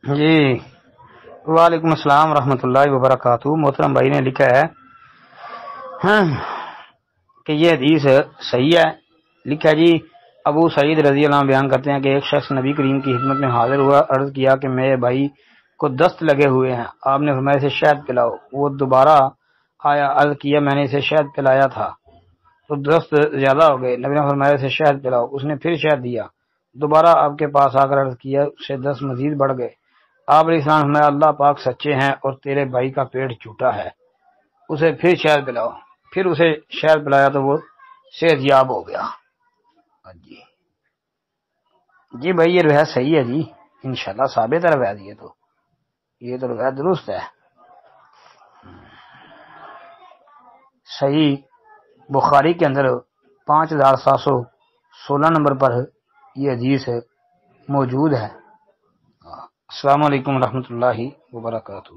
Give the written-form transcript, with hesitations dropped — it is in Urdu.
جی وعلیکم السلام ورحمۃ اللہ وبرکاتہ۔ محترم بھائی نے لکھا ہے ہاں کہ یہ حدیث صحیح ہے۔ لکھا جی ابو سعید رضی اللہ عنہ بیان کرتے ہیں کہ ایک شخص نبی کریم کی خدمت میں حاضر ہوا، عرض کیا کہ میرے بھائی کو دست لگے ہوئے ہیں، آپ نے فرمایا اسے شہد پلاؤ۔ وہ دوبارہ آیا، عرض کیا میں نے اسے شہد پلایا تھا تو دست زیادہ ہو گئے، نبی نے فرمایا اسے شہد پلاؤ۔ اس نے پھر شہد دیا، دوبارہ آپ کے پاس آ کر عرض کیا، اس سے دست مزید بڑھ گئے۔ آپ علیہ السلام فرمایا اللہ پاک سچے ہیں اور تیرے بھائی کا پیٹ جھوٹا ہے، اسے پھر شہد پلاؤ۔ پھر اسے شہد پلایا تو وہ صحت یاب ہو گیا۔ جی بھائی یہ روایت صحیح ہے جی، انشاءاللہ ثابت ہے روایت، یہ تو روایت درست ہے۔ صحیح بخاری کے اندر 5716 نمبر پر یہ حدیث موجود ہے۔ السلام علیکم ورحمۃ اللہ وبرکاتہ۔